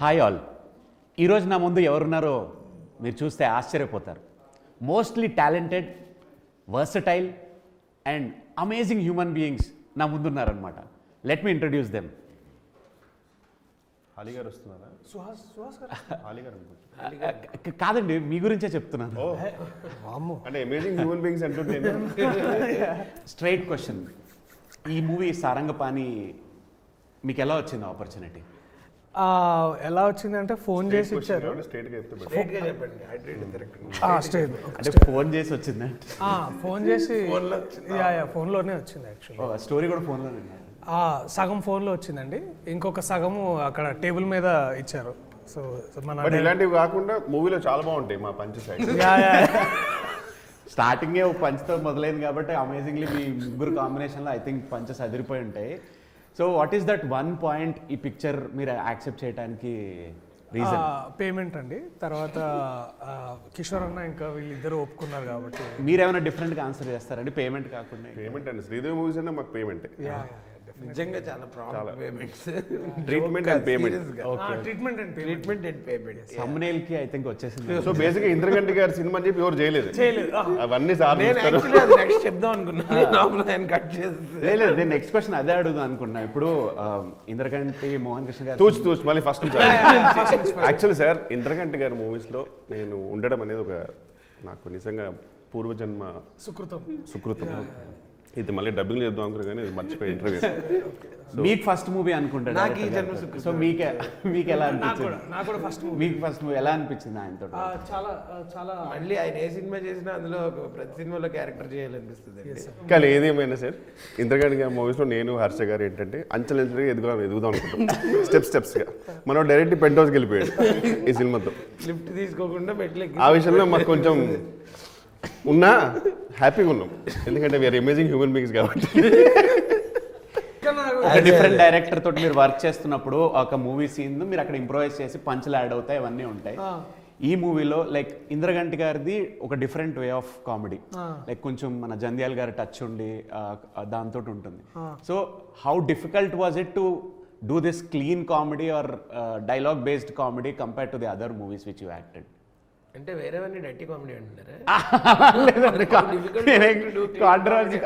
Hi all. ఈరోజు నా ముందు ఎవరున్నారో మీరు చూస్తే ఆశ్చర్యపోతారు. Mostly talented, versatile and amazing human beings నా ముందున్నారనమాట. Let me introduce them. Hali garu వస్తున్నారా? హాలి గారు కాదండి, మీ గురించే చెప్తున్నాను. అంటే అమేజింగ్ హ్యూమన్ బీయింగ్స్ అంటుంటే స్ట్రైట్ క్వశ్చన్, ఈ మూవీ సారంగపాణి మీకు ఎలా వచ్చింది ఆపర్చునిటీ? ఎలా వచ్చిందంటే ఫోన్ చేసి ఇచ్చారు. స్ట్రైట్గా చెప్తే స్టేట్ అంటే ఫోన్ చేసి వచ్చిందా? ఫోన్ చేసి ఫోన్లోనే వచ్చింది యాక్చువల్లీ. స్టోరీ కూడా ఫోన్లోనే? సగం ఫోన్లో వచ్చిందండి, ఇంకొక సగము అక్కడ టేబుల్ మీద ఇచ్చారు. సో మన ఇలాంటివి కాకుండా మూవీలో చాలా బాగుంటాయి మా పంచ సైడ్. స్టార్టింగే ఒక పంచ్తో మొదలైంది కాబట్టి అమేజింగ్లీ మీ ముగ్గురు కాంబినేషన్లో ఐ థింక్ పంచెస్ అదిరిపోయి ఉంటాయి. So what is that one point ఈ పిక్చర్ మీరు యాక్సెప్ట్ చేయడానికి రీజన్? పేమెంట్ అండి. తర్వాత కిషోర్ అన్న ఇంకా వీళ్ళిద్దరూ ఒప్పుకున్నారు కాబట్టి. మీరేమైనా డిఫరెంట్గా ఆన్సర్ చేస్తారండి పేమెంట్ కాకుండా? పేమెంట్ అండి, శ్రీదేవి మూవీస్ అంటే మాకు పేమెంట్. నిజంగా చాలా problem payments, treatment and payment. Treatment and payment. సమ్నేల్ కి ఐ థింక్ వచ్చేసింది. సో బేసిక్ గా ఇంద్రగంటి గారి సినిమా అని చెప్పి ఎవరు చేయలేదు. అవన్నీ నెక్స్ట్ చెప్దాం అనుకున్నాను, కట్ చేసి లేదు, నేను నెక్స్ట్ క్వశ్చన్ అదే అడుగుదాం అనుకున్నా. ఇప్పుడు ఇంద్రగంటి మోహన్ కృష్ణ గారు తూచి మళ్ళీ ఫస్ట్ యాక్చువల్లీ సార్, ఇంద్రగంటి గారి మూవీస్ లో నేను ఉండడం అనేది ఒక నాకు నిజంగా పూర్వజన్మ సుకృతం. ఇది మళ్ళీ డబ్బింగ్ చేద్దాం అనుకున్నా కానీ మర్చిపోయి ఇంటర్వ్యూ. మీకు ఫస్ట్ మూవీ అనుకుంటాను. సో మీకు ఎలా అనిపించింది? నాకు కూడా ఫస్ట్ మూవీ. మీకు ఫస్ట్ మూవీ ఎలా అనిపించింది ఆయనతో? చాలా మళ్ళీ ఆయన ఏ సినిమా చేసినా అందులో ప్రతి సినిమాలో క్యారెక్టర్ చేయాలనిపిస్తుంది. కానీ ఏదేమైనా సార్, ఇంద్రగంటి గారి మూవీస్ లో నేను హర్ష గారు ఏంటంటే అంచెలంచెలుగా ఎదుగుదాం అనుకుంటాం. స్టెప్స్గా మనం డైరెక్ట్ పెంట్ హౌస్కి వెళ్ళిపోయాడు ఈ సినిమాతో. లిఫ్ట్ తీసుకోకుండా మెట్లెక్కి. ఆ విషయంలో మాకు కొంచెం ఉన్నా హ్యాపీగా ఉన్నాం, ఎందుకంటే వీఆర్ అమేజింగ్ హ్యూమన్ బీయింగ్స్ కాబట్టి. డిఫరెంట్ డైరెక్టర్ తోటి మీరు వర్క్ చేస్తున్నప్పుడు ఒక మూవీ సీన్ మీరు అక్కడ ఇంప్రూవైజ్ చేసి పంచులు యాడ్ అవుతాయి, అవన్నీ ఉంటాయి. ఈ మూవీలో లైక్ ఇంద్రగంటి గారిది ఒక different way of comedy, like కొంచెం మన జంధ్యాల గారి టచ్ ఉండి దాంతో ఉంటుంది. So how difficult was it to do this clean comedy are dialogue based comedy compare to the other movies which you acted? అంటే వేరేవన్నీ డట్టి కామెడీ అంటున్నారా?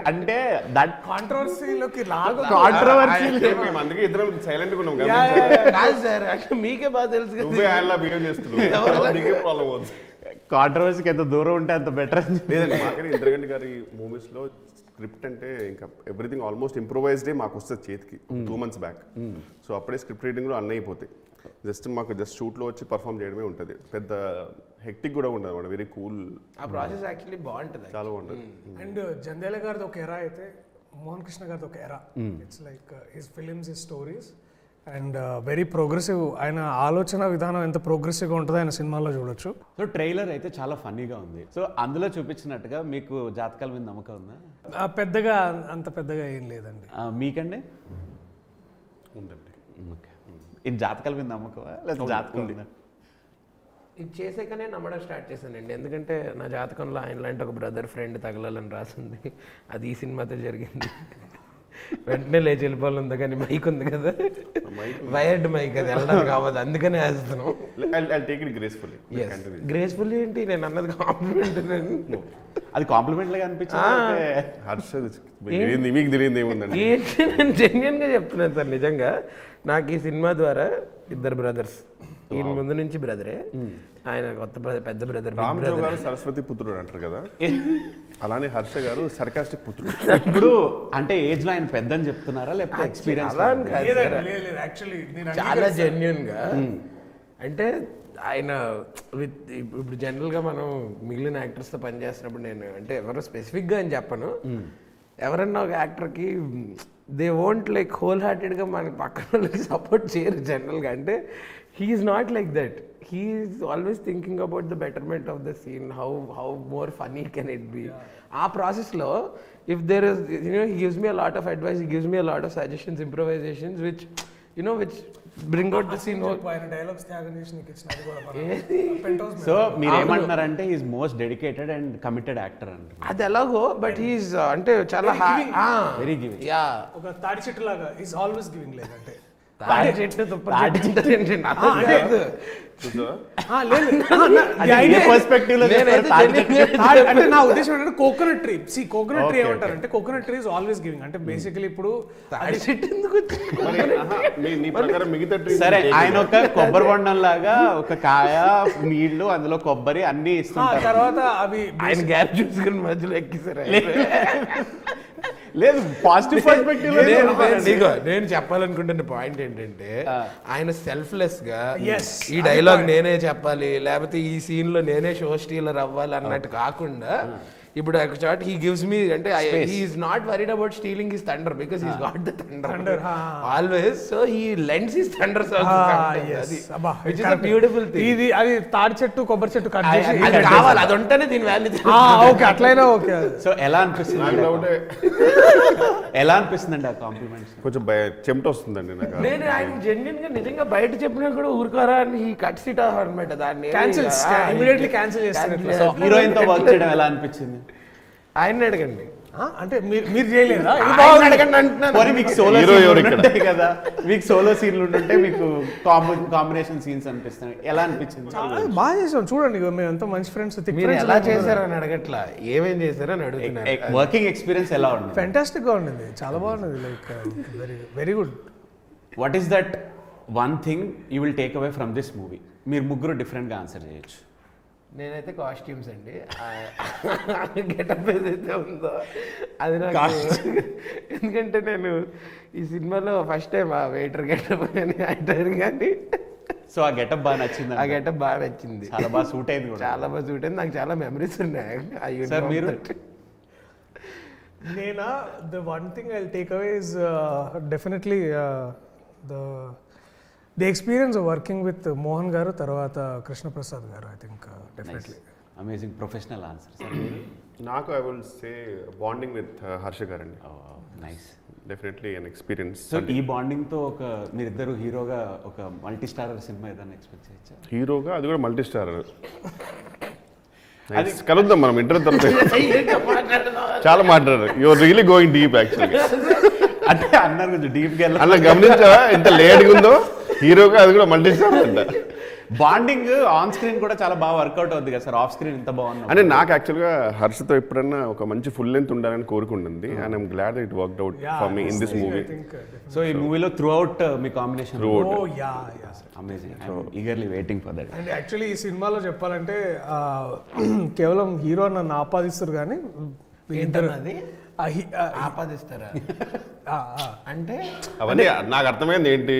అంటే దట్ కాంట్రవర్సీలోకి అందుకే ఇద్దరం సైలెంట్ గా ఉన్నాం. కాదు సార్, మీకే బాగా తెలుసు. బిహేవ్ చేస్తున్నాం. కాంట్రవర్సీకి ఎంత దూరం ఉంటే అంత బెటర్. లేదండి, మాకనే ఇంద్రగంటి గారి మూవీస్ లో స్క్రిప్ట్ అంటే ఇంకా ఎవ్రీథింగ్ ఆల్మోస్ట్ ఇంప్రూవైజ్డే మాకు వస్తుంది చేతికి 2 months బ్యాక్. సో అప్పుడే స్క్రిప్ట్ రీడింగ్ లో అన్నీ అయిపోతాయి. మాకు షూట్లో వచ్చి పర్ఫామ్ చేయడమే ఉంటుంది. పెద్ద హెక్టిక్ కూడా ఉండదు అన్నమాట. Very cool. ఆ ప్రాసెస్ యాక్చువల్లీ బాగుంటుంది, చాలా బాగుంటుంది. అండ్ జంధ్యాల గారిది ఒక ఎరా అయితే మోహన్ కృష్ణ గారిది ఒక ఎరా. It's like his films, his stories and very progressive. ఆయన ఆలోచన విధానం ఎంత ప్రోగ్రెసివ్గా ఉంటుందో ఆయన సినిమాల్లో చూడొచ్చు. సో ట్రైలర్ అయితే చాలా ఫన్నీగా ఉంది. సో అందులో చూపించినట్టుగా మీకు జాతకాల మీద నమ్మకం ఉందా? అంత పెద్దగా ఏం లేదండి. మీకండి? ఉందండి. ఓకే, ఇది జాతకాల మీద నమ్మకమా లేదా జాతకం ఉందా? ఇది చేసాకనే నమ్మడం స్టార్ట్ చేశానండి. ఎందుకంటే నా జాతకంలో ఆయన లాంటి ఒక బ్రదర్ ఫ్రెండ్ తగలాలని రాసింది. అది ఈ సినిమాతో జరిగింది. వెంటనే లేచి వెళ్ళిపోవాలి, కానీ మైక్ ఉంది కదా, వైర్డ్ మైక్, అది వెళ్ళడం కావద్దు, అందుకనే వేస్తున్నాం. గ్రేస్ఫుల్లీ ఏంటి, నేను అన్నది కాంప్లిమెంట్. అది కాంప్లిమెంట్ లాగా అనిపించింది. మీకు తెలియదు ఏముందండి. నేను జెన్యున్ గా చెప్తున్నాను సార్. నిజంగా నాకు ఈ సినిమా ద్వారా ఇద్దరు బ్రదర్స్, ఈయన ముందు నుంచి బ్రదరే, ఆయన కొత్త పెద్ద బ్రదర్. రామరావు గారు సరస్వతి పుత్రుడు అంటారు కదా, అలానే హర్ష గారు సర్కాస్టిక్ పుత్రుడు. ఇప్పుడు అంటే ఏజ్ లో ఆయన పెద్ద అని చెప్తున్నారా లేకపోతే ఎక్స్పీరియన్స్? చాలా జెన్యున్ గా. అంటే ఆయన ఇప్పుడు జనరల్గా మనం మిగిలిన యాక్టర్స్తో పనిచేస్తున్నప్పుడు నేను అంటే ఎవరో స్పెసిఫిక్గా అని చెప్పను, ఎవరన్నా ఒక యాక్టర్కి దే వోంట్ లైక్ హోల్ హార్టెడ్గా మన పక్కన వాళ్ళకి సపోర్ట్ చేయరు జనరల్గా. అంటే he's not like that. He's always thinking about the betterment of the scene, how more funny can it be. ఆ ప్రాసెస్లో if there is he gives me a lot of advice, he gives me a lot of suggestions, improvisations which which bring out the scene. So మీరు ఏమంటున్నారంటే is most dedicated and committed actor అంట. అది ఎలాగో, but he's అంటే చాలా very giving. Yeah, ఒక తాడి చెట్టు లాగా ఈజ్ ఆల్వేస్ గివింగ్. లేదంటే తాడి చెట్టు తాడి చెట్టు చూసావా? లేదు అంటే ఏ perspective లో చేస్తారు తాడి చెట్టు? అంటే నా ఉద్దేశం ఏంటంటే కోకోనట్ ట్రీ కోకోనట్ ట్రీ ఏమంటారంటే coconut tree is always giving అంటే బేసికలీ ఇప్పుడు తాడి చెట్టు ఎందుకు వచ్చింది? మరి నీ ప్రకారం మిగతా ట్రీ సరే ఆయన ఒక కొబ్బరి బొండం లాగా ఒక కాయ నీళ్లు అందులో కొబ్బరి అన్ని ఇస్తుంటారు తర్వాత అవి ఆయన గ్యాప్ చూసుకుని మధ్యలో ఎక్కిసారు లేదు పాజిటివ్ పర్స్పెక్టివ్ నేను చెప్పాలనుకుంటున్న పాయింట్ ఏంటంటే ఆయన సెల్ఫ్లెస్ గా Yes. ఈ డైలాగ్ నేనే చెప్పాలి లేకపోతే ఈ సీన్ లో నేనే షో స్టీలర్ అవ్వాలి అన్నట్టు కాకుండా ఇప్పుడు ఒక చోట హీ గివ్స్ మీ అంటే he's not worried about stealing his thunder because he's got the thunder always so he lends his thunder which is a beautiful thing ఇది అది తాడి చెట్టు కొబ్బరి చెట్టు కట్ చేసి అది కావాలి అది ఉంటేనే దీని వాల్యూ ఓకే అట్లయినా ఓకే సో ఎలా అనిపిస్తుంది నాకు డౌటే. ఎలా అనిపిస్తుందండి ఆ కాంప్లిమెంట్స్ కొంచెం చెమట వస్తుందండి నాకు నేను ఆయన జెన్యున్ గా నిజంగా బయట చెప్పినా కూడా ఊరుకోరా అని ఈ కట్స్ ఇట్ అనమాట దాన్ని క్యాన్సిల్ ఇమీడియట్లీ క్యాన్సిల్ చేస్తారు సో హీరోయిన్ తో వర్క్ చేయడం ఎలా అనిపించింది ఆయన అడగండి అంటే మీరు చేయలేదా ఆయన అడగండి అంటున్నాను పోనీ మీకు సోలో Hero ఎవరు ఇక్కడ? ఉంటాయి కదా మీకు సోలో సీన్లు ఉంటుంటే మీకు కాంబినేషన్ సీన్స్ అనిపిస్తాయి ఎలా అనిపించింది బాగా చేసాం చూడండి ఇగో మేము ఎంతో మంచి ఫ్రెండ్స్ మీరు ఎలా చేశారని అడగట్లా ఏమేం చేశారని అడుగుతున్నారు వర్కింగ్ ఎక్స్పీరియన్స్ ఎలా ఉంది ఫెంటాస్టిక్ గా ఉండింది చాలా బాగుంది like very very good what is that one thing you will take away from this movie మీరు ముగ్గురు డిఫరెంట్గా ఆన్సర్ చేయొచ్చు నేనైతే కాస్ట్యూమ్స్ అండి గెటప్ ఏదైతే ఉందో అది నాకు ఎందుకంటే నేను ఈ సినిమాలో ఫస్ట్ టైం ఆ వెయిటర్ గెటప్ కానీ యాక్టర్ కానీ సో ఆ గెటప్ బాగా నచ్చింది ఆ గెటప్ బాగా నచ్చింది చాలా బాగా సూట్ అయింది కూడా చాలా బాగా సూట్ అయింది నాకు చాలా మెమరీస్ ఉన్నాయి సార్ మీరు నేనా the one thing I take away is definitely the experience of working with Mohan garu తర్వాత Krishnaprasad garu I think definitely amazing professional answer sir మీరు నాకు I will say bonding with Harsha గారండి nice definitely an experience so ఈ bonding తో ఒక మీరిద్దరు హీరోగా ఒక మల్టీ స్టారర్ సినిమా ఏదైనా ఎక్స్పెక్ట్ చేయొచ్చా హీరోగా అది కూడా మల్టీ స్టార్ కలుద్దాం మనం ఇంటర్ తర్వాత చాలా మాట్లాడారు your really going deep actually అంటే అన్నారు కొంచెం డీప్గా అలా గమనించావా ఎంత లేట్గా ఉందో హీరోగా అది కూడా మల్టీ స్టార్ అంట బాండింగ్ ఆన్ స్క్రీన్ కూడా చాలా బాగా వర్కౌట్ అవుతుంది కదా సార్ ఆఫ్ స్క్రీన్ ఇంత బాగుంది అంటే నాకు యాక్చువల్గా హర్షతో ఎప్పుడన్నా ఒక మంచి ఫుల్ లెంత్ ఉండాలని కోరుకుంటుంది and I'm glad it worked out for me in this movie so ఈ మూవీలో త్రూ అవుట్ మీ combination Throughout. Oh yeah yeah amazing eagerly waiting for that and actually ఈ సినిమాలో చెప్పాలంటే కేవలం హీరో నన్ను ఆపాదిస్తారు కానీ వీళ్ళిద్దరు- అది ఆ హీ- ఆ- ఆపాదిస్తారా ఆ, ఆ. అంటే అవన్నీ నాకు అర్థమైంది ఏంటి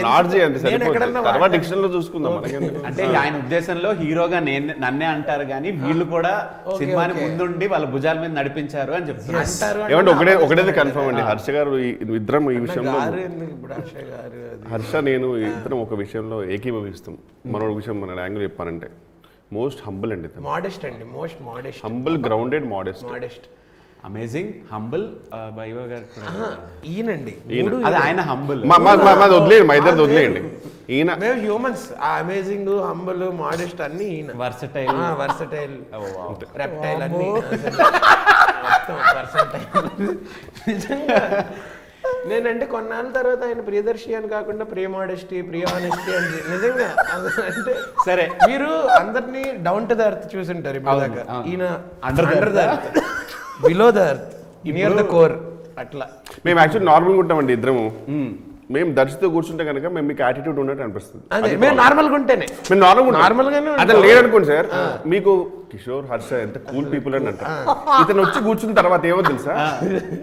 నార్జీ అంటే నేను సరిపోతుంది ఎక్కడన్నా తర్వాత డిక్షన్ లో చూసుకుందాం మనకెందుకు? అంటే ఆయన ఉద్దేశంలో హీరోగా నన్నే అంటారు కానీ వీళ్ళు కూడా సినిమాని ముందుండి వాళ్ళ భుజాల మీద నడిపించారు అని చెప్తున్నారు అంటారు ఏమంటే ఒకటైతే కన్ఫర్మ్ అండి హర్ష గారు ఇద్దరం ఈ విషయంలో గారు ఎందుకు ఇప్పుడు అక్షయ్ గారు అది హర్ష నేను ఇద్దరం ఒక విషయంలో ఏకీభవిస్తాం మరో విషయం మన యాంగిల్ చెప్పానంటే మోస్ట్ హంబుల్ అండి మోడెస్ట్ అండి most modest humble grounded modest modest amazing humble viva గారు కూడా. ఈయనండి అది ఆయన హంబుల్ మాది వదిలేయండి మా ఇద్దరిది వదిలేయండి ఈయన మేము హ్యూమన్స్ ఆ అమేజింగ్ హంబుల్ మోడెస్ట్ అన్ని ఈయన వర్సటైల్ వర్సటైల్ రెప్టైల్ అన్ని మొత్తం versatile. నిజంగా నేనంటే కొన్నాళ్ళ తర్వాత ఆయన ప్రియదర్శి అని కాకుండా ప్రియ మోడెస్టీ ప్రియ ఆనెస్టీ అని నిజంగా అంటే సరే మీరు అందరినీ డౌన్ టు ద ఎర్త్ చూసింటారు ఇప్పుడు దాకా అవును. ఈయన Under the under the earth below the earth near the core అట్లా మేము యాక్చువల్లీ నార్మల్గా ఉంటామండి ఇద్దరము మేము దర్శితో కూర్చుంటే కనుక మేము మీకు యాటిట్యూడ్ ఉన్నట్టు అనిపిస్తుంది అదే మేము నార్మల్గా ఉంటేనే మేము నార్మల్ Normal గానే ఉంటాం. అతను లేడనుకోండి సార్ మీకు కిషోర్ హర్ష ఎంత కూల్ పీపుల్ అని అంటారు ఇతను వచ్చి కూర్చున్న తర్వాత ఏమో తెలుసా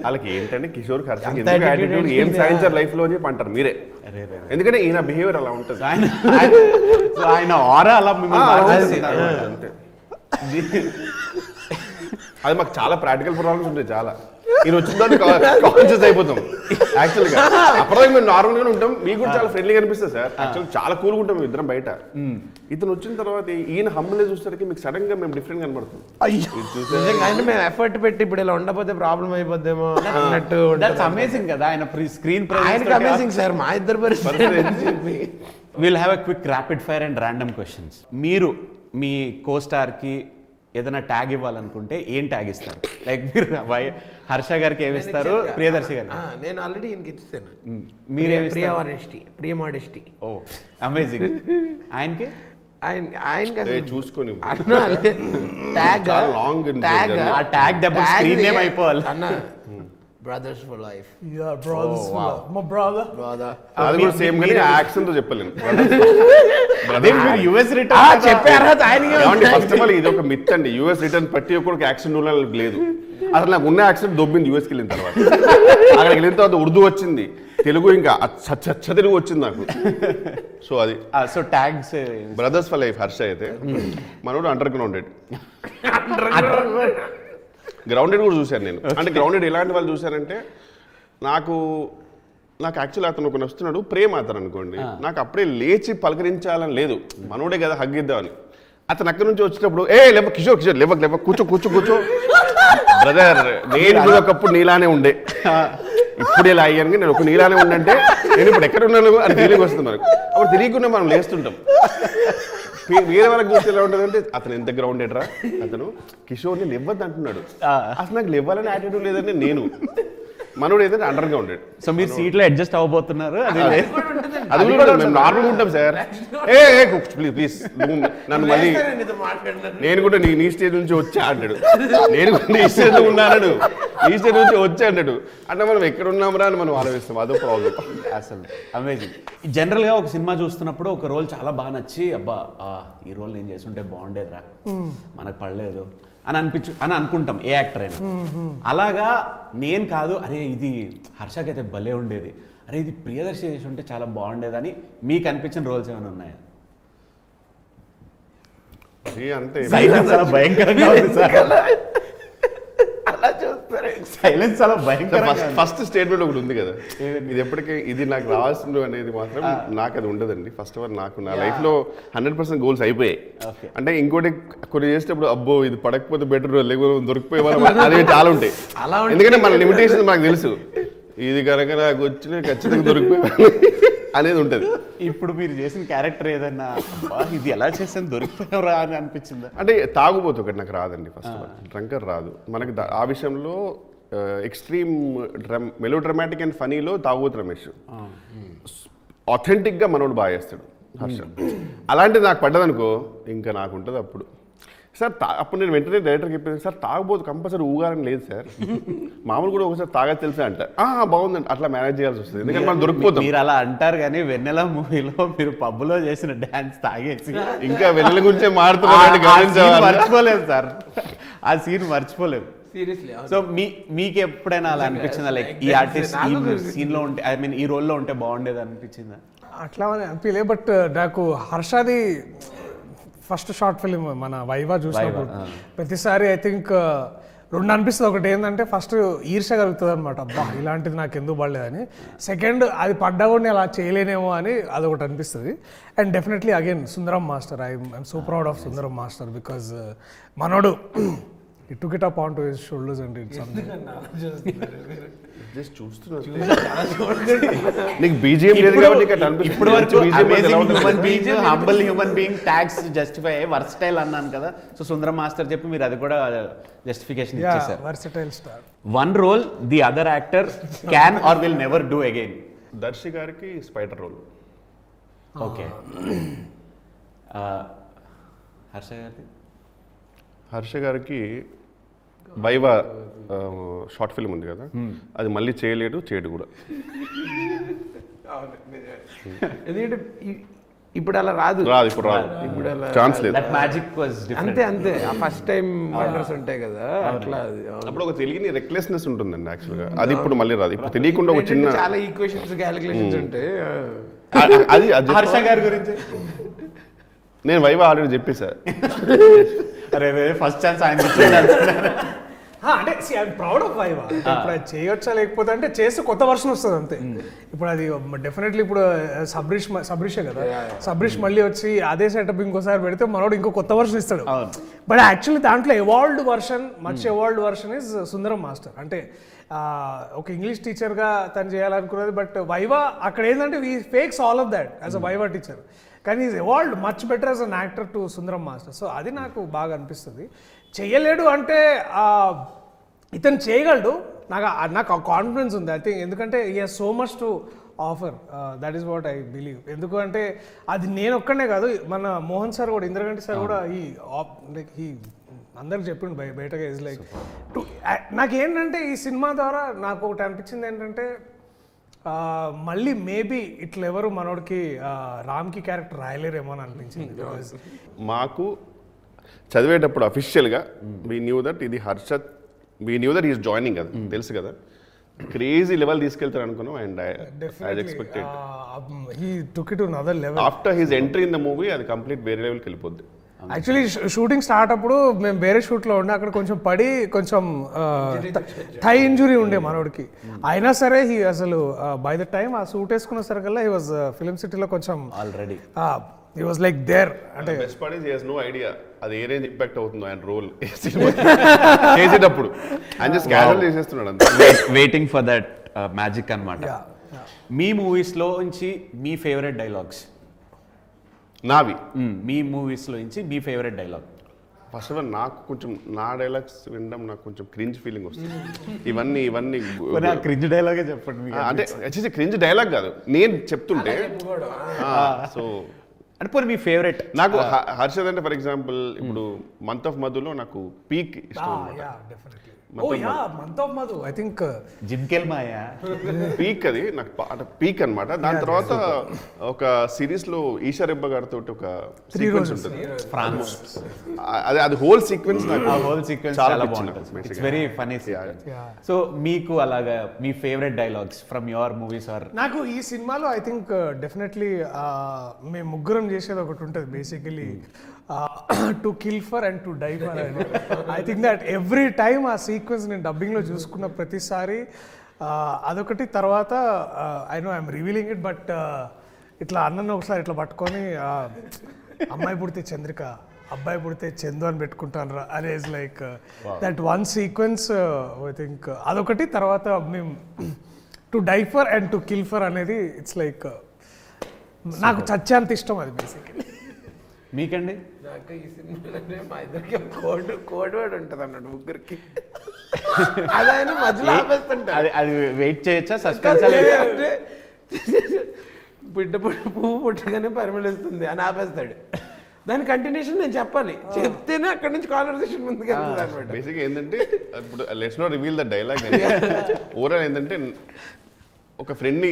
వాళ్ళకి ఏంటంటే కిషోర్ హర్ష అంత ఎందుకు attitude యాటిట్యూడ్ ఏం ఏంటి? సాధించారు లైఫ్ లో అని చెప్పి అంటారు మీరే ఎందుకంటే ఈయన బిహేవియర్ అలా ఉంటుంది సో ఆయన ఆరా అలా మిమ్మల్ని మార్చేసింది అన్నమాట. అంతే అది మాకు చాలా ప్రాక్టికల్ ప్రాబ్లమ్స్ ఉంటాయి చాలా ఈయన వచ్చిన తర్వాత కాన్షియస్ అయిపోతాం యాక్చువల్గా అప్పటిదాకా మేము నార్మల్ గానే ఉంటాం మీకు కూడా చాలా ఫ్రెండ్లీగా అనిపిస్తుంది సార్ యాక్చువల్ చాలా కూల్గా ఉంటాం మేము ఇద్దరం బయట ఇతను వచ్చిన తర్వాత ఈయన హంబులే చూసేసరికి మీకు సడన్ గా మేము డిఫరెంట్ కనబడుతుంది ఇది చూస్తే నిజంగా అంటే మేము ఎఫర్ట్ పెట్టి ఇప్పుడు ఇలా ఉండకపోతే ప్రాబ్లం అయిపోద్దేమో అన్నట్టు దట్స్ అమేజింగ్ కదా ఆయన స్క్రీన్ ఆయనకి అమేజింగ్ సార్ మా ఇద్దరు పరిస్థితి will have a quick rapid fire and random questions మీరు మీ కో స్టార్కి ఏదైనా ట్యాగ్ ఇవ్వాలనుకుంటే ఏం ట్యాగ్ ఇస్తారు? లైక్ మీరు హర్ష గారికి ఏమి ఇస్తారు, ప్రియదర్శి గారికి? నేను ఆల్రెడీ ఈయనకి ఇచ్చాను. మీరేమి ప్రియ ఆనెస్టీ, ప్రియ మాడెస్టీ. ఓ అమేజింగ్. ఆయనకి ఆయన చూసుకొని ట్యాగ్ చాలా long in the journey. ఆ ట్యాగ్ డబ్బు స్క్రీన్ నేమ్ అయిపోవాలి. అన్న brothers for life. Yeah, brothers. My brother. అది కూడా సేమ్ కానీ యాక్షన్ తో చెప్పలేను. అదే మీరు యుఎస్ రిటర్న్ చెప్పే అర్హత ఆయనకి ఫస్ట్ ఆఫ్ ఆల్ ఇది ఒక మిత్ అండి. యూఎస్ రిటర్న్ ప్రతి ఒక్కరికి యాక్షన్ రూల్ లేదు. అసలు నాకు ఉన్న యాక్షన్ దొబ్బింది యూఎస్కి వెళ్ళిన తర్వాత. అక్కడికి వెళ్ళిన తర్వాత ఉర్దూ వచ్చింది, తెలుగు ఇంకా చచ్చ తెలుగు వచ్చింది నాకు. సో అది so tags brothers for life Harsha అయితే, మనోడు అండర్ గ్రౌండెడ్. గ్రౌండెడ్ కూడా చూశాను నేను. అంటే గ్రౌండెడ్ ఎలాంటి వాళ్ళు చూశానంటే, నాకు యాక్చువల్ అతను ఒక వస్తున్నాడు ప్రేమ అతను అనుకోండి, నాకు అప్పుడే లేచి పలకరించాలని లేదు, మనోడే కదా హగ్ ఇద్దామని. అతను అక్కడి నుంచి వచ్చేటప్పుడు లేవ కిషోర్ లేవ కూర్చో బ్రదర్, నేను కూడా ఒకప్పుడు నీలానే ఉండే, ఇప్పుడు ఇలా అయ్యాను, నేను ఒక నీలానే ఉండంటే నేను ఇప్పుడు ఎక్కడ ఉన్నాను అని ఫీలింగ్ వస్తుంది మనకు. అప్పుడు తెలియకుండా మనం లేస్తుంటాం. వేరే వాళ్ళకి చూస్తే ఎలా ఉంటుంది అంటే, అతను ఎంత గ్రౌండెడ్ రా, అతను కిషోర్ని లేవద్దు అంటున్నాడు, అసలు నాకు లేవాలని యాటిట్యూడ్ లేదంటే నేను. మనోడు ఏదంటే అండర్ గ్రౌండెడ్. సో మీరు సీట్లో అడ్జస్ట్ అవ్వబోతున్నారు. అది కూడా మేము నార్మల్గా ఉంటాం సార్. ప్లీజ్ నన్ను మళ్ళీ, నేను కూడా నీ స్టేజ్ నుంచి వచ్చా అంటాడు, నేను కూడా నీ స్టేజ్ లో ఉన్నాను, నీ స్టేజ్ నుంచి వచ్చా అంటాడు. అంటే మనం ఎక్కడ ఉన్నామరా అని మనం ఆలోచిస్తాం. అదో ప్రాబ్లం అసలు. అమేజింగ్. జనరల్గా ఒక సినిమా చూస్తున్నప్పుడు ఒక రోల్ చాలా బాగా నచ్చి, అబ్బా ఈ రోల్ నేను చేస్తుంటే బాగుండేదిరా, మనకు పడలేదు అని అనుకుంటాం ఏ యాక్టర్ అయినా. అలాగా నేను కాదు, అరే ఇది హర్షకి అయితే భలే ఉండేది, అరే ఇది ప్రియదర్శి చేసి ఉంటే చాలా బాగుండేదని మీకు అనిపించిన రోల్స్ ఏమైనా ఉన్నాయా? అంటే సైలెన్స్ చాలా భయంకరంగా ఉంది సార్. అలా చూస్తారు. సైలెన్స్ చాలా భయంకరంగా. ఫస్ట్ స్టేట్మెంట్ ఒకటి ఉంది కదా, ఇది ఎప్పటికీ ఇది నాకు రావాల్సింది అనేది మాత్రం నాకు అది ఉండదండి. ఫస్ట్ ఆఫ్ ఆల్ నాకు నా లైఫ్ లో 100% గోల్స్ అయిపోయాయి. అంటే ఇంకోటి కొన్ని చేసేటప్పుడు అబ్బో ఇది పడకపోతే బెటర్, లేకపోతే దొరికిపోయే వాళ్ళు అనేవి చాలా ఉంటాయి. ఎందుకంటే మన లిమిటేషన్ మనకు తెలుసు, ఇది కనుక నాకు వచ్చిన ఖచ్చితంగా దొరికిపోయి అనేది ఉంటుంది. ఇప్పుడు మీరు చేసిన క్యారెక్టర్ ఏదన్నా ఇది ఎలా చేసాను దొరికిపోయారా అని అనిపించిందా? అంటే తాగుబోతు ఒకటి నాకు రాదండి. ఫస్ట్ ఆఫ్ ఆల్ డ్రంకర్ రాదు మనకి. ఆ విషయంలో ఎక్స్ట్రీమ్ మెలో డ్రామాటిక్ అండ్ ఫనీలో తాగుబోతు రమేష్, ఆథెంటిక్గా మనోడు బాగా చేస్తాడు హర్ష. అలాంటిది నాకు పడ్డదనుకో ఇంకా నాకు ఉంటుంది అప్పుడు. సార్ అప్పుడు నేను వెంటనే డైరెక్టర్కి చెప్పాను, సార్ తాగబోతు కంపల్సరీ ఊగాలని లేదు సార్, మామూలు కూడా ఒకసారి తాగా తెలుసా అంట. బాగుందండి, అట్లా మేనేజ్ చేయాల్సి వస్తుంది, ఎందుకంటే మనం దొరికిపోతాం. మీరు అలా అంటారు కానీ వెన్నెల మూవీలో మీరు పబ్లో చేసిన డాన్స్ తాగేసి ఇంకా వెన్నెల గురించే మారుతున్నారు, మర్చిపోలేదు సార్, ఆ సీన్ మర్చిపోలేదు. సీరియస్లీ. సో మీకు ఎప్పుడైనా అలా అనిపించిందా, లైక్ ఈ ఆర్టిస్ట్ ఈ సీన్ లో ఉంటే, ఐ మీన్ ఈ రోల్లో ఉంటే బాగుండేది అనిపించిందా? అట్లా అని అనిపించలే, బట్ నాకు హర్షది ఫస్ట్ షార్ట్ ఫిలిం మన వైవా చూసినప్పుడు ప్రతిసారి ఐ థింక్ రెండు అనిపిస్తుంది. ఒకటి ఏంటంటే ఫస్ట్ ఈర్ష్య కలుగుతుంది అనమాట, అబ్బా ఇలాంటిది నాకు ఎందుకు పడలేదని. సెకండ్ అది పడ్డా కూడా నేను అలా చేయలేనేమో అని అదొకటి అనిపిస్తుంది. And definitely again Sundaram master, I'm so proud of Sundaram master because మనోడు he took it up onto his shoulders and did something. Just చూస్తున్నా నీకు బీజిఎం లేదు కాబట్టి ఇక్కడ అనిపిస్తుంది. ఇప్పుడు వరకు human being, humble human being tags justify versatile అన్నాను కదా. సో సుందరం మాస్టర్ చెప్పి మీరు అది కూడా జస్టిఫికేషన్ ఇచ్చేసారు. versatile star. One role the other actor can or will never do again. Darshi గారికి స్పైడర్ రోల్. ఓకే. హర్ష గారికి? హర్ష గారికి వైవా షార్ట్ ఫిల్మ్ ఉంది కదా, అది మళ్ళీ చేయలేడు, చేయడు కూడా. ఎందుకంటే ఇప్పుడు అలా రాదు, ఇప్పుడు రాదు, ఇప్పుడు ఛాన్స్ లేదు. That magic was different. అంతే ఆ ఫస్ట్ టైం వండర్స్ ఉంటాయి కదా అట్లా. అప్పుడు ఒక తెలియని రెక్లెస్నెస్ ఉంటుందండి యాక్చువల్గా, అది ఇప్పుడు మళ్ళీ రాదు. ఇప్పుడు తెలియకుండా ఒక చిన్న చాలా ఈక్వేషన్స్ క్యాలిక్యులేషన్స్ ఉంటాయి. అది హర్ష గారి గురించి నేను వైవా ఆల్రెడీ చెప్పేసా. అరే ఫస్ట్ ఛాన్స్ ఆయన అంటే ఐఎమ్ ప్రౌడ్ ఆఫ్ వైవా. ఇప్పుడు అది చేయొచ్చా లేకపోతే అంటే చేస్తే కొత్త వర్షన్ వస్తుంది అంతే. ఇప్పుడు అది డెఫినెట్లీ ఇప్పుడు సబ్రిషే కదా, సబ్రిష్ మళ్ళీ వచ్చి అదే సెటప్ ఇంకోసారి పెడితే మనోడు ఇంకో కొత్త వర్షన్ ఇస్తాడు. బట్ యాక్చువల్లీ దాంట్లో evolved version, much evolved version is Sundaram master. అంటే ఒక ఇంగ్లీష్ టీచర్గా తను చేయాలనుకున్నది, బట్ వైవా అక్కడ ఏంటంటే we fakes all of that as a Viva teacher. కానీ is evolved much better as an actor to Sundaram master. So అది నాకు బాగా అనిపిస్తుంది. చెయ్యలేడు అంటే ఇతను చేయగలడు, నాకు కాన్ఫిడెన్స్ ఉంది. ఐ థింక్ ఎందుకంటే ఈ has so much to offer, that is what I believe. ఎందుకంటే అది నేను ఒక్కనే కాదు, మన మోహన్ సార్ కూడా, ఇంద్రగంటి సార్ కూడా ఈ అందరికి చెప్పిండు బయటగా. ఇస్ లైక్ నాకేంటంటే ఈ సినిమా ద్వారా నాకు ఒకటి అనిపించింది ఏంటంటే మళ్ళీ మేబీ ఇట్లా ఎవరు మనోడికి రామ్కి క్యారెక్టర్ రాయలేరేమో అని అనిపించింది. మాకు చదివేటప్పుడు అఫీషియల్గా వీ న్యూ దట్ ఇది Harshad, we knew that is joining కదా, తెలుసు కదా, క్రేజీ లెవెల్ తీసుకెళ్తారు అనుకున్నాం. And I expected he took it to another level. After his entry in the movie అది కంప్లీట్ వేరే లెవెల్కి వెళ్ళిపోద్ది. యాక్చువల్లీ షూటింగ్ స్టార్ట్ అప్పుడు మేము వేరే షూట్లో ఉండే, అక్కడ కొంచెం పడి కొంచెం థై ఇంజురీ ఉండే మనోడికి. అయినా సరే హీ అసలు బై ద టైమ్ ఆ సూట్ వేసుకున్న సరికల్లా హీ వాజ్ ఫిలిం సిటీలో కొంచెం already he was like there. అంటే best part is he has no idea అది ఏ రేంజ్ ఇంపాక్ట్ అవుతుందో ఆయన రోల్ చేసేటప్పుడు. ఆయన జస్ట్ క్యాజువల్ చేసేస్తున్నాడు అంతే. వెయిటింగ్ ఫర్ దట్ మ్యాజిక్ అన్నమాట. మీ మూవీస్లో నుంచి మీ ఫేవరెట్ డైలాగ్స్? నావి మీ మూవీస్లో నుంచి మీ favourite dialogue? First of all నాకు కొంచెం నా డైలాగ్స్ వినడం నాకు కొంచెం క్రింజ్ ఫీలింగ్ వస్తుంది. ఇవన్నీ క్రింజ్ డైలాగే చెప్పండి. అంటే వచ్చేసి క్రింజ్ డైలాగ్ కాదు, నేను చెప్తుంటే. సో అంటే పోనీ మీ ఫేవరెట్? నాకు హర్షద్ అంటే ఫర్ ఎగ్జాంపుల్ ఇప్పుడు మంత్ ఆఫ్ మధులో నాకు పీక్ ఇష్టం అనమాట. Month of Madhu I think జిమ్కెల్ మాయా పీక్, అది నాకు పీక్ అనమాట. దాని తర్వాత ఒక సిరీస్ లో ఈషా రెబ్బా గారితో ఒక సీక్వెన్స్ ఉంటుంది, అది హోల్ సీక్వెన్స్ నాకు చాలా బాగుంటుంది. It's very funny. సో మీకు అలాగా మీ favourite dialogues from your movies? Or నాకు ఈ సినిమాలో ఐ థింక్ డెఫినెట్లీ మేము ముగ్గురం చేసేది ఒకటి ఉంటుంది basically, to kill for and to die for. I think that every time ఆ సీక్వెన్స్ నేను డబ్బింగ్లో చూసుకున్న ప్రతిసారి అదొకటి. తర్వాత I know I'm revealing it, but ఇట్లా అన్నను ఒకసారి ఇట్లా పట్టుకొని అమ్మాయి పుడితే చంద్రిక, అబ్బాయి పుడితే చందు అని పెట్టుకుంటాను రా అనే is like that one sequence. I think అదొకటి. తర్వాత మేము to die for and to kill for అనేది ఇట్స్ లైక్ నాకు చచ్చేంత ఇష్టం అది బేసికలీ. మీకండి? నాకు ఈ సినిమాలోనే మా ఇద్దరికి కోడ్ వర్డ్ ఉంటుంది అన్నాడు ముగ్గురికి. అది ఆయన మధ్యలో ఆపేస్తుంటాడు. అది వెయిట్ చేయొచ్చా? సస్పెన్స్ అంటే బిడ్డ పువ్వు పుట్టగానే పరిమళిస్తుంది అని ఆపేస్తాడు. దాని కంటిన్యూషన్ నేను చెప్పాలి, చెప్తేనే అక్కడ నుంచి కాన్వర్సేషన్ ముందుకు వెళ్తుంది అనమాట. బేసిక్ ఏంటంటే ఇప్పుడు let's not reveal the dialogue. Overall ఏంటంటే ఒక ఫ్రెండ్ని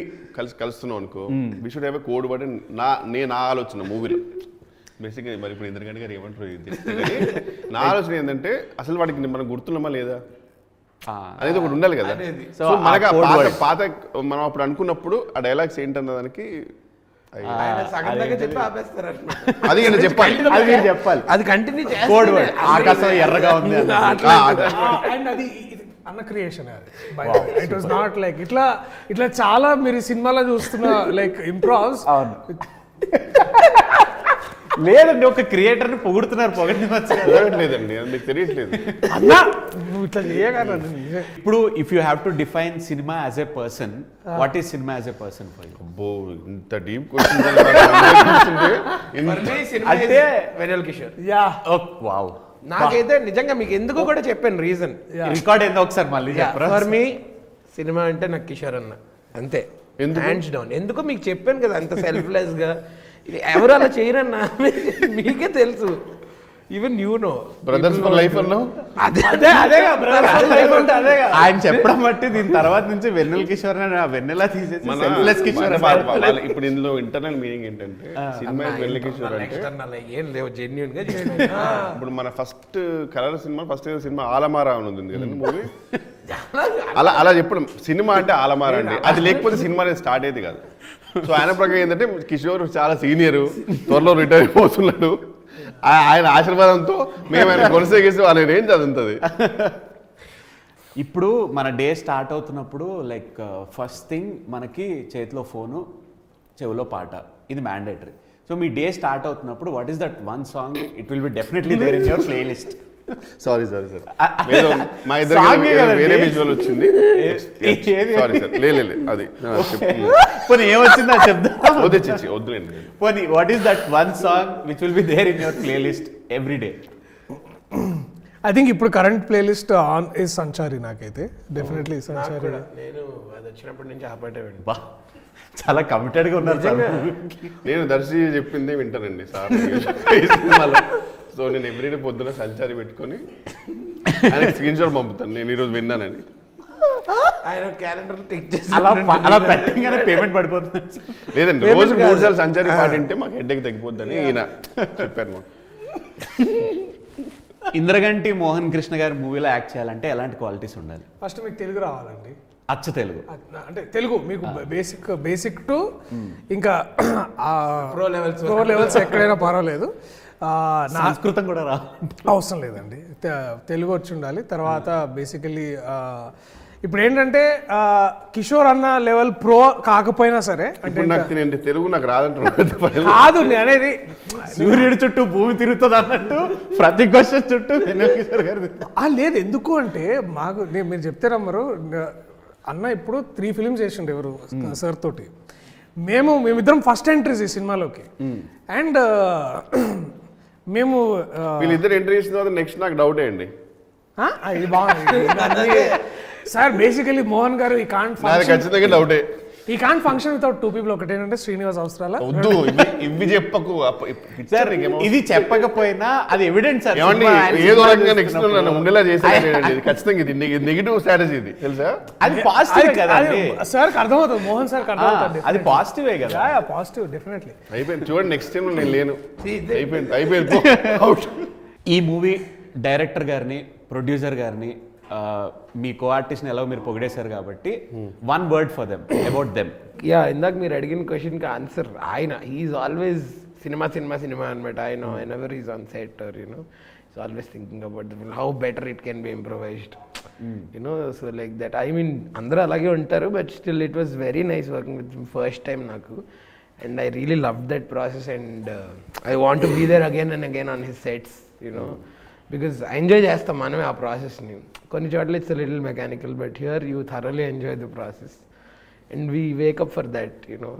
కలుస్తున్నాం అనుకో, we should have a code word. నా ఆలోచన మూవీలో బేసిక్గా మరి ఇప్పుడు ఇంద్రగంటి గారు ఏమంటారు నా ఆలోచన ఏంటంటే అసలు వాడికి మనం గుర్తున్నామా లేదా అనేది ఒకటి ఉండాలి కదా. సో మనకు పాత మనం అప్పుడు అనుకున్నప్పుడు ఆ డైలాగ్స్ ఏంటన్న దానికి అది చెప్పాలి, అది మీరు చెప్పాలి, అది కంటిన్యూ కోడ్ వర్డ్. ఆకాశం ఎర్రగా ఉంది అండ్ అది అన్న creation. It was not like ఇట్లా చాలా మీరు సినిమాలో చూస్తున్న లైక్ ఇంప్రోవ్స్. లేదండి, ఒక క్రియేటర్ ని పొగుడుతున్నారు, పొగడలేదండి, అది మీకు తెలియట్లేదు. అన్నా నువ్వు ఇట్లా చేయగలరు. ఇప్పుడు if you have to define cinema as a person, what is cinema as a person for you? అబ్బో ఇంత డీప్ క్వశ్చన్ అంటే వెన్నెల కిషోర్. Yeah wow. నాకైతే నిజంగా మీకు ఎందుకు కూడా చెప్పాను రీజన్. రికార్డ్ ఏందో ఒకసారి మళ్ళీ చెప్పరా? ఫర్ మీ సినిమా అంటే నాకు కిషోర్ అన్న అంతే, హ్యాండ్స్ డౌన్. ఎందుకో మీకు చెప్పాను కదా, అంత సెల్ఫ్లెస్ గా ఎవరు అలా చేయరన్నా మీకే తెలుసు. Even you know brothers for life అన్నా ఆయన చెప్పడం బట్టి దీని తర్వాత నుంచి వెన్నెల కిషోర్ వెన్నెలా తీసేసి సెల్ఫ్లెస్ కిషోర్. ఇప్పుడు ఇందులో ఇంటర్నల్ మీనింగ్ ఏంటంటే సినిమా వెన్నెల కిషోర్ అంటే ఏం లేవు, జెన్యూన్ గా. ఇప్పుడు మన first colour cinema, first cinema Alam Ara అని ఉంది కదండి మూవీ. అలా చెప్పడం సినిమా అంటే ఆలమారా అండి, అది లేకపోతే సినిమా అనేది స్టార్ట్ అయ్యేది కాదు. సో ఆయన ప్రకారం ఏంటంటే కిషోర్ చాలా సీనియర్, త్వరలో రిటైర్ అయిపోతున్నాడు. ఆయన ఆశీర్వాదంతో మేము ఆయన కొనసాగిస్తే ఆయన ఏం చదువుతుంది. ఇప్పుడు మన డే స్టార్ట్ అవుతున్నప్పుడు లైక్ ఫస్ట్ థింగ్ మనకి చేతిలో ఫోను, చెవిలో పాట, ఇది మ్యాండేటరీ. సో మీ డే స్టార్ట్ అవుతున్నప్పుడు what is that one song it will be definitely there in your playlist? Sorry sir ఏదో మా ఇద్దరికి Song ఏ కదండి. వేరే విజువల్ వచ్చింది ఏది? సారీ సార్ లే అది పోనీ ఏమొచ్చిందో చెప్తా వద్దు వద్దులేండి. పోనీ what is that one song which will be there in your playlist every day? I think ఇప్పుడు current playlist on is Sanchari నాకైతే డెఫినెట్లీ సంచారి. నేను అది వచ్చినప్పటి నుంచి ఆ పాటే వింటా. బా చాలా కమిటెడ్ గా ఉన్నారు సార్. నేను దర్శి చెప్పిందే వింటానండి సార్ ఈ సినిమాలో. సో నేను ఎవ్రీడే పొద్దున సంచారి పెట్టుకొని ఆయన స్క్రీన్ షాట్ పంపుతాను నేను ఈరోజు విన్నానని. ఆయన క్యాలెండర్ టిక్ చేసి అలా పెట్టగానే పేమెంట్ పడిపోతుంది. లేదండి రోజు 3 సార్లు సంచారి పాట వింటే మాకు హెడ్ఏక్ తగ్గిపోద్దని ఈయన చెప్పారు మాకు. ఇంద్రగంటి మోహన్ కృష్ణ గారి మూవీలో యాక్ట్ చేయాలంటే ఎలాంటి క్వాలిటీస్ ఉండాలి? ఫస్ట్ మీకు తెలుగు రావాలండి, అచ్చ తెలుగు. అంటే తెలుగు మీకు బేసిక్ టు ఇంకా Pro levels. ప్రో లెవెల్స్ ఎక్కడైనా పర్వాలేదు. సంస్కృతం కూడా రా. అవసరం లేదండి, తెలుగు వచ్చి ఉండాలి. తర్వాత బేసికలీ ఇప్పుడు ఏంటంటే కిషోర్ అన్న లెవెల్ ప్రో కాకపోయినా సరే అంటే ఇప్పుడు నాకు నేను తెలుగు నాకు రాదంటున్నాను. కాదు నేను అనేది సూర్యుడి చుట్టూ భూమి తిరుగుతుంది అన్నట్టు ప్రతి క్వశ్చన్ చుట్టూ వినోద్ కిషోర్ గారు లేదు. ఎందుకు అంటే మాకు మీరు చెప్తే నమ్మరు, అన్న ఇప్పుడు 3 ఫిలిమ్స్ చేసిండు ఎవరు సార్ తోటి. మేమిద్దరం ఫస్ట్ ఎంట్రీస్ ఈ సినిమాలోకి. అండ్ మేము వీళ్ళిద్దరు ఎంట్రీ చేసిన తర్వాత నెక్స్ట్ నాకు డౌటే అండి. ఇది బాగుంది సార్. బేసికలీ మోహన్ గారు ఈ కాంట్ నాది ఖచ్చితంగా డౌటే. ఈ కాంట్ ఫంక్షన్ వితౌట్ 2 people. ఒకటేంటంటే శ్రీనివాస్ అవసరాల వద్దు ఇవి చెప్పకు సార్. ఇది చెప్పకపోయినా అది ఎవిడెన్స్ సార్. ఏమండి ఏదో రకంగా నెక్స్ట్ నన్ను ఉండేలా చేసేది ఖచ్చితంగా. ఇది నెగిటివ్ స్ట్రాటజీ ఇది తెలుసా? అది పాజిటివ్ కదా సార్ అర్థమవుతుంది, మోహన్ సార్ అర్థమవుతుంది. అది పాజిటివే కదా. Positive definitely. అయిపోయింది చూడండి, నెక్స్ట్ టైం నేను లేను. అయిపోయింది ఈ మూవీ డైరెక్టర్ గారిని, ప్రొడ్యూసర్ గారిని, మీ కో ఆర్టిస్ట్ని ఎలా మీరు పొగిడేశారు కాబట్టి 1 word for them, about them. Yeah, ఇందాక మీరు అడిగిన క్వశ్చన్కి ఆన్సర్ ఆయన ఈజ్ ఆల్వేస్ సినిమా అనమాట. ఆయన whenever he's on set or he's always thinking about how better it can be improvised. So like that. I mean అందరూ అలాగే ఉంటారు, but still it was very nice working with first time నాకు. And I really loved that process, and I want to be there again and again on his sets, because I enjoy చేస్తాం మనమే ఆ ప్రాసెస్ని. కొన్ని చోట్ల it's little mechanical, but here you thoroughly enjoy the process and we wake up for that.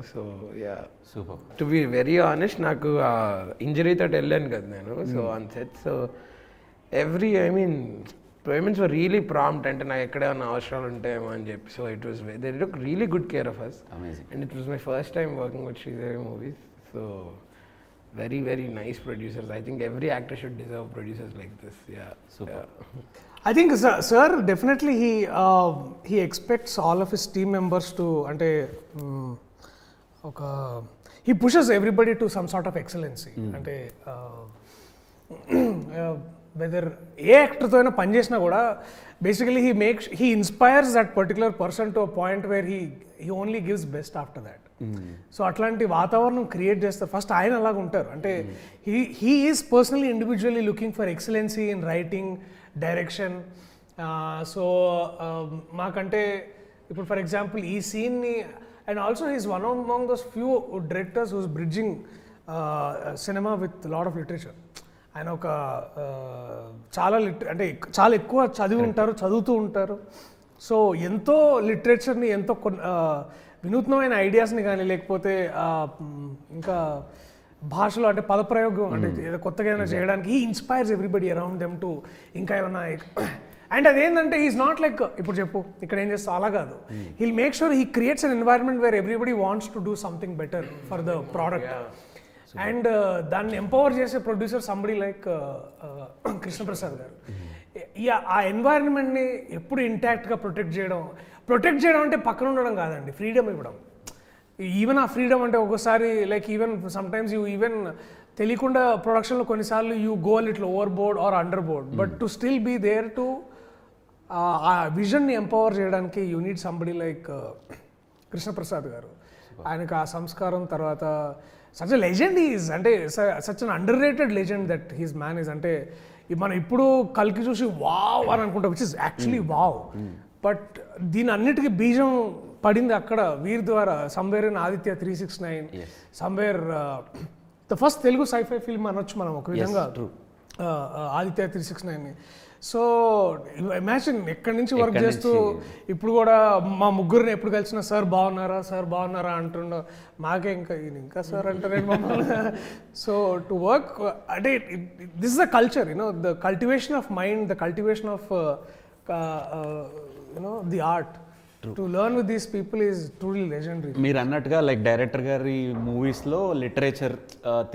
So yeah, super. To be very honest, నాకు ఇంజరీతో వెళ్ళాను కదా నేను. So on set, so payments were really prompt. అంటే నాకు ఎక్కడేమన్నా అవసరాలు ఉంటాయేమో అని చెప్పి. So it was they took really good care of us. And it was my first time working with Sridevi Movies. So very very nice producers. I think every actor should deserve producers like this. Yeah, super. I think sir definitely he expects all of his team members to ante he pushes everybody to some sort of excellency. Ante whether ఏ యాక్టర్తో అయినా పని చేసినా కూడా basically he inspires that particular person to a point where he only gives best after that. So అట్లాంటి వాతావరణం create చేస్తారు. First ఆయన అలాగ ఉంటారు. అంటే he is personally individually looking for excellency in writing, direction. So మాకంటే ఇప్పుడు ఫర్ ఎగ్జాంపుల్ ఈ సీన్ని, and also he's one among those few directors who's bridging cinema with lot of literature. ఆయన ఒక చాలా ఎక్కువ చదువుతూ ఉంటారు. సో ఎంతో లిటరేచర్ని, ఎంతో వినూత్నమైన ఐడియాస్ని కానీ, లేకపోతే ఇంకా భాషలో అంటే పదప్రయోగం అంటే ఏదో కొత్తగా ఏమైనా చేయడానికి he inspires everybody around them to ఇంకా ఏమైనా. అండ్ అదేంటంటే ఈజ్ నాట్ లైక్ ఇప్పుడు చెప్పు ఇక్కడ ఏం చేస్తా అలా కాదు. Heal make sure he creates an environment where everybody wants to do something better for the product. And దాన్ని ఎంపవర్ చేసే ప్రొడ్యూసర్ సంబడి లైక్ కృష్ణప్రసాద్ గారు. ఆ ఎన్వైరన్మెంట్ని ఎప్పుడు ఇంటాక్ట్గా ప్రొటెక్ట్ చేయడం అంటే పక్కన ఉండడం కాదండి, ఫ్రీడమ్ ఇవ్వడం. ఈవెన్ ఆ ఫ్రీడమ్ అంటే ఒక్కోసారి like even sometimes you even తెలియకుండా ప్రొడక్షన్లో కొన్నిసార్లు you go little overboard or under board, but to still be there to ఆ విజన్ని ఎంపవర్ చేయడానికి you need somebody like Krishnaprasad గారు. ఆయనకు ఆ సంస్కారం, తర్వాత సచ్ ఎ లెజెండ్ ఈజ్, అంటే such an underrated legend that he's man is. అంటే మనం ఇప్పుడు కల్కి చూసి వావ్ అని అనుకుంటాం, which is actually wow. But దీని అన్నిటికీ బీజం పడింది అక్కడ వీరి ద్వారా. Somewhere in Aditya 369, somewhere the first Telugu scifi film అనొచ్చు మనం ఒక విధంగా. ఆదిత్య 369ని. సో ఇమాజిన్ ఎక్కడి నుంచి వర్క్ చేస్తూ ఇప్పుడు కూడా మా ముగ్గురిని ఎప్పుడు కలిసినా సార్ బాగున్నారా అంటుండో, మాకే ఇంకా సార్ అంటారు మమ్మల్ని. సో టు వర్క్ అంటే this is the culture, the cultivation of mind, the cultivation of the art. To learn with these people is truly legendary. మీరు అన్నట్టుగా లైక్ డైరెక్టర్ గారి మూవీస్లో లిటరేచర్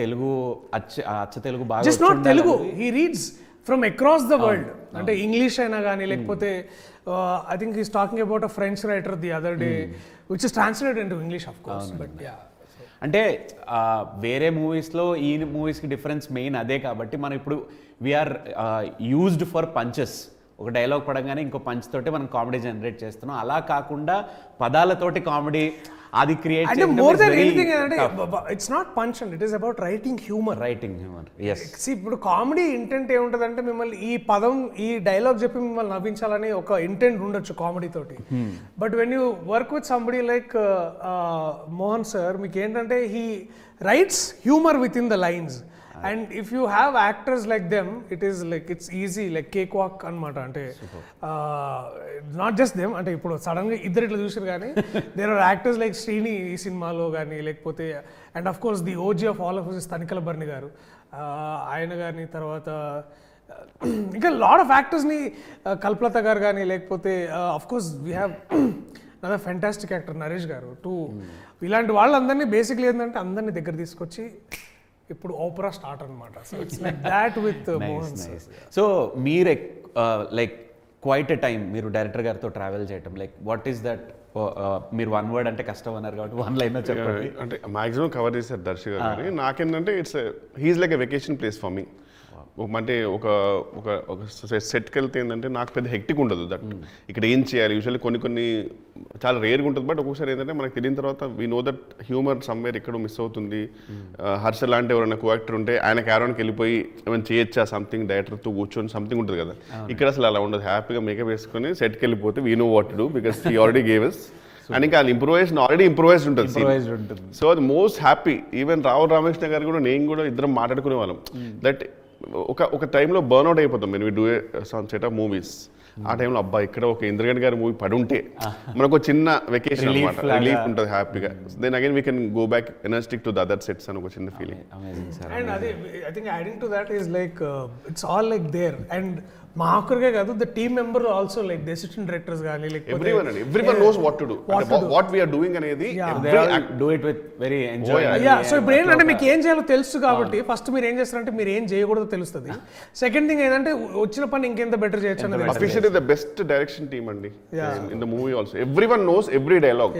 తెలుగు అచ్చ తెలుగు బాగా just not Telugu, he reads from across the world. అంటే English అయినా కానీ లేకపోతే I think is talking about a French writer the other day which is translated into English of course. But yeah, అంటే వేరే మూవీస్లో ఈ మూవీస్కి డిఫరెన్స్ మెయిన్ అదే కాబట్టి మనం ఇప్పుడు వీఆర్ యూజ్డ్ ఫర్ పంచెస్. ఒక డైలాగ్ పడంగానే ఇంకో పంచ్ తోటి మనం కామెడీ జనరేట్ చేస్తున్నాం. అలా కాకుండా పదాలతోటి కామెడీ అది క్రియేట్ అంటే మోర్ దెన్ ఎనీథింగ్ అంటే it's not punch and it is about writing humour. Yes. ఇప్పుడు కామెడీ ఇంటెంట్ ఏముంటుందంటే మిమ్మల్ని ఈ పదం ఈ డైలాగ్ చెప్పి మిమ్మల్ని నవ్వించాలని ఒక ఇంటెంట్ ఉండొచ్చు కామెడీ తోటి. But when you work with somebody like Mohan sir, మీకు ఏంటంటే he writes humour with in the lines. And if you have actors like them, it is like it's easy, like cake walk అనమాట. అంటే not just them, అంటే ఇప్పుడు సడన్గా ఇద్దరు ఇట్లా చూసారు కానీ there are actors like Srini ఈ సినిమాలో కానీ, లేకపోతే and of course the OG of all of us Tanikella Bharani గారు, ఆయన కానీ, తర్వాత ఇంకా లాట్ ఆఫ్ యాక్టర్స్ని కల్పలత గారు కానీ, లేకపోతే of course we have other fantastic actor Naresh గారు టూ. ఇలాంటి వాళ్ళందరినీ బేసిక్లీ ఏంటంటే అందరినీ దగ్గర తీసుకొచ్చి ఇప్పుడు ఓపెరా స్టార్ట్ అనమాట. So it's like that with Mohan sir. So మీరు లైక్ క్వైట్ ఎ టైం మీరు డైరెక్టర్ గారితో ట్రావెల్ చేయటం, లైక్ వాట్ ఈస్ దట్? మీరు వన్ వర్డ్ అంటే కష్టం అన్నారు కాబట్టి వన్ లైన్ చెప్పండి. అంటే మాక్సిమం కవర్ చేశారు దర్శి గారు. కానీ నాకేంటంటే he's like a vacation place for me. అంటే ఒక సెట్కి వెళ్తే ఏంటంటే నాకు పెద్ద హెక్టిక్ ఉండదు. దట్ ఇక్కడ ఏం చేయాలి యూజువల్లీ కొన్ని చాలా రేర్గా ఉంటుంది. బట్ ఒక్కొక్కసారి ఏంటంటే మనకు తెలియని తర్వాత we know that humour somewhere ఎక్కడో మిస్ అవుతుంది. హర్ష లాంటి ఎవరైనా కో యాక్టర్ ఉంటే ఆయన క్యారవాన్కి వెళ్ళిపోయి ఏమైనా చేయొచ్చా సంథింగ్, డైరెక్టర్తో కూర్చొని సంథింగ్ ఉంటుంది కదా. ఇక్కడ అసలు అలా ఉండదు. హ్యాపీగా మేకప్ వేసుకొని సెట్కి వెళ్ళిపోతే we know what to do because he already gave us. And ఇంకా ఇంప్రూవైజేషన్ ఆల్రెడీ ఇంప్రూవైజ్డ్ ఉంటుంది. సో అది మోస్ట్ హ్యాపీ. ఈవెన్ రావు రామకృష్ణ గారు కూడా నేను కూడా ఇద్దరం మాట్లాడుకునే వాళ్ళం దట్ ఒక టైంలో బర్న్అవుట్ అయిపోతాం మేము do some set of movies. ఆ టైంలో అబ్బా ఇక్కడ ఒక ఇంద్రగంటి గారి మూవీ పడి ఉంటే మనకు చిన్న వెకేషన్ అనమాట, రిలీఫ్ ఉంటుంది హ్యాపీగా. Then again we can go back energetic to the other sets అని ఒక చిన్న ఫీలింగ్. అండ్ అదే I think adding to that is like it's all like there. And మా ఒక్కరికే కాదు, the team member also like the assistant directors కానీ everyone knows what to do, what we are doing అనేది do it with very enjoy. So ఇప్పుడు ఏంటంటే మీకు ఏం చేయాలో తెలుసు కాబట్టి ఫస్ట్ మీరు ఏం చేస్తారంటే మీరు ఏం చేయకూడదో తెలుస్తుంది. సెకండ్ థింగ్ ఏంటంటే వచ్చిన పని ఇంకెంత బెటర్ చేయొచ్చు అనేది. Officially the best direction team అండి in the movie also. Everyone knows every dialogue.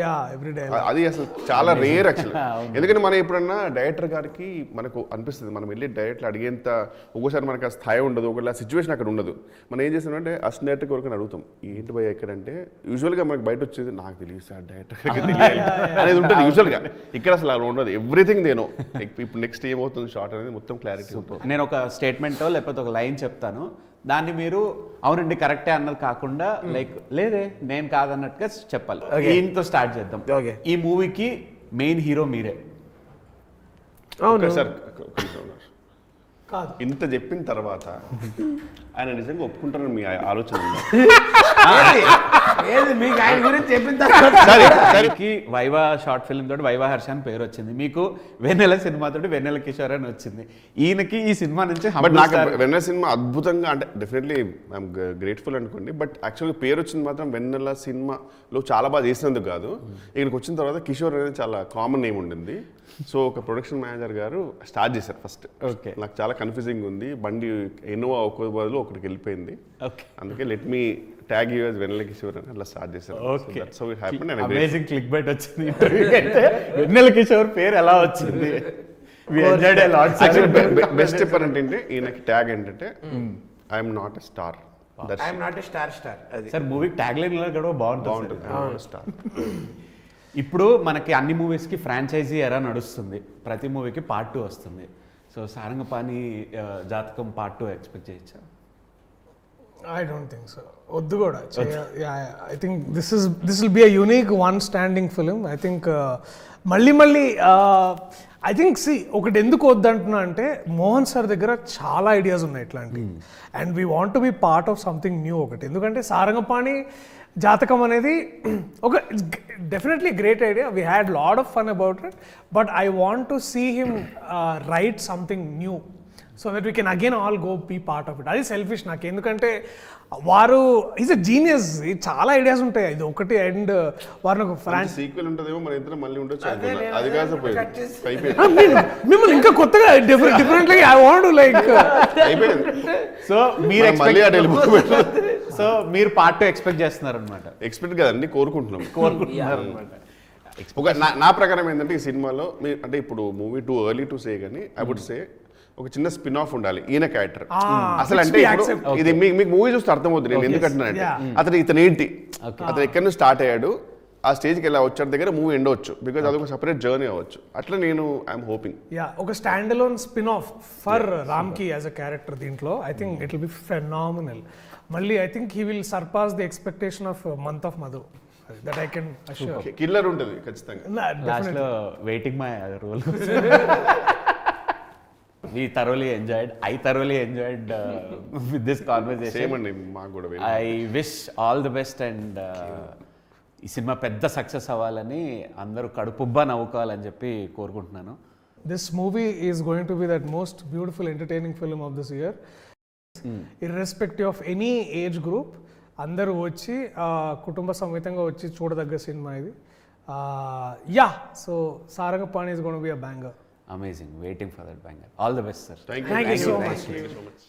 అది అసలు చాలా రేర్ యాక్చువల్లీ. ఎందుకంటే మనం ఎప్పుడన్నా డైరెక్టర్ గారికి మనకు అనిపిస్తుంది మనం వెళ్ళి డైరెక్టర్ అడిగేంత ఒక్కోసారి మనకు ఆ స్థాయి ఉండదు, ఒకవేళ సిచ్యువేషన్ అక్కడ ఉండదు. మనం ఏం చేస్తామంటే అసిస్టెంట్ కొరకు అడుగుతాం ఏంటి భయ ఎక్కడంటే యూజువల్గా మనకు బయట వచ్చేది నాకు తెలియదు సార్ డైరెక్టర్ అనేది ఉంటుంది యూజువల్గా. ఇక్కడ అసలు అలా ఉండదు. ఎవ్రీథింగ్ దేనో ఇప్పుడు నెక్స్ట్ ఏమవుతుంది షార్ట్ అనేది మొత్తం క్లారిటీ ఉంటుంది. నేను ఒక స్టేట్మెంటో లేకపోతే ఒక లైన్ చెప్తాను, దాన్ని మీరు అవునండి కరెక్టే అన్నది కాకుండా లైక్ లేదే నేను కాదన్నట్టుగా చెప్పాలి. దీంతో స్టార్ట్ చేద్దాం. ఈ మూవీకి మెయిన్ హీరో మీరే. సార్ కాదు ఇంత చెప్పిన తర్వాత ఆయన నిజంగా ఒప్పుకుంటారని మీ ఆలోచన మీకు ఆయన గురించి చెప్పిన దానికి వైవా షార్ట్ ఫిల్మ్ తోటి వైవా హర్ష అని పేరు వచ్చింది, మీకు వెన్నెల సినిమా తోటి వెన్నెల కిషోర్ అని వచ్చింది. ఈయనకి ఈ సినిమా నుంచి నాకు వెన్నెల సినిమా అద్భుతంగా అంటే డెఫినెట్లీ ఐఎమ్ గ్రేట్ఫుల్ అనుకోండి. బట్ యాక్చువల్గా పేరు వచ్చింది మాత్రం వెన్నెల సినిమాలో చాలా బాగా చేసినందుకు కాదు. ఇక్కడికి వచ్చిన తర్వాత కిషోర్ అనేది చాలా కామన్ నేమ్ ఉండింది. సో ఒక ప్రొడక్షన్ మేనేజర్ గారు స్టార్ట్ చేశారు ఫస్ట్. ఓకే, నాకు చాలా కన్ఫ్యూజింగ్ ఉంది, బండి ఇన్నోవా ఒక బదులు ఒకటికి వెళ్ళిపోయింది. అందుకే let me tag you as Vennela Kishore అని అలా స్టార్ట్ చేశారు. అమేజింగ్ క్లిక్ బైట్ వచ్చింది. వెన్నెల కిషోర్ పేరు ఎలా వచ్చింది? బెస్ట్ చెప్పారంటే ఈయనకి ట్యాగ్ ఏంటంటే I'm not a star, I'm not a star. అది సార్ మూవీ ట్యాగ్ లైన్ కూడా బాగుంటుంది స్టార్. ఇప్పుడు మనకి అన్ని మూవీస్కి ఫ్రాంచైజీ ఎరా నడుస్తుంది, ప్రతి మూవీకి పార్ట్ 2 వస్తుంది. సో సారంగపాణి జాతకం పార్ట్ 2 ఎక్స్పెక్ట్ చేయొచ్చా? ఐ డోంట్ థింక్ సో, వద్దు కూడా. I think this will be a unique one standing film. I think మళ్ళీ ఐ థింక్ ఒకటి ఎందుకు వద్దంటున్నా అంటే మోహన్ సార్ దగ్గర చాలా ఐడియాస్ ఉన్నాయి ఇట్లాంటివి, and we want to be part of something new ఒకటి. ఎందుకంటే సారంగపాణి జాతకం అనేది ఒక definitely great idea, we had lot of fun about it, but I want to see him write something new so that we can again all go be part of it. అది selfish నాకు, ఎందుకంటే వారు is a genius, చాలా ideas ఉంటాయి. ఇది ఒకటి, and వారు నాకు ఫ్రాన్స్ సీక్వెల్ ఉంటుందేమో మన ఇద్దరం మళ్ళీ ఉండొచ్చు అనుకున్నా. అది కాకపోయింది అయిపోయింది. మిమ్మల్ని ఇంకా కొత్తగా డిఫరెంట్లీ ఐ వాంట్ లైక్ అయిపోయింది. సో మీరు మళ్ళీ అటు వెళ్ళిపోయి సో మీరు పార్ట్ 2 ఎక్స్పెక్ట్ చేస్తున్నారు అనమాట. ఎక్స్పెక్ట్ కదండి, కోరుకుంటున్నాం. ఒక నా ప్రకారం ఏంటంటే ఈ సినిమాలో అంటే ఇప్పుడు movie too early to say కానీ ఐ వుడ్ సే ఒక చిన్న స్పిన్ ఆఫ్ ఉండాలి ఈయన క్యారెక్టర్. అసలు అంటే ఇప్పుడు ఇది మీకు మూవీ చూస్తే అర్థమవుతుంది నేను ఎందుకు అంటున్నానంటే ఇతను ఏంటి, అతను ఎక్కడి నుంచి స్టార్ట్ అయ్యాడు, ఆ స్టేజ్కి ఎలా వచ్చాడు దగ్గర మూవీ ఎండవచ్చు, బికాజ్ అదొక సపరేట్ జర్నీ అవ్వచ్చు. అట్లా నేను ఐఎమ్ హోపింగ్ ఒక stand alone spin off for రామ్కి యాజ్ అ క్యారెక్టర్ దీంట్లో. I think it will be phenomenal. మళ్ళీ I think he will surpass the expectation of month of Madhu. That I can assure. Killer ఉంటుంది ఖచ్చితంగా. Last లో waiting my role. We thoroughly enjoyed. I thoroughly enjoyed with this conversation. Same అండి, మాకు కూడా. I wish all the best and ఈ cinema పెద్ద success అవ్వాలని అందరూ కడుపుబ్బా నవ్వుకోవాలని చెప్పి కోరుకుంటున్నాను. This movie is going to be that most beautiful, entertaining film of this year. Irrespective of any age group, అందరూ వచ్చి కుటుంబ సమేతంగా వచ్చి చూడదగ్గ సినిమా ఇది. So Sarangapani is going to be a banger. Amazing. Waiting for that banger. All the best, sir. Thank you. Thank you so much. Thank you so much.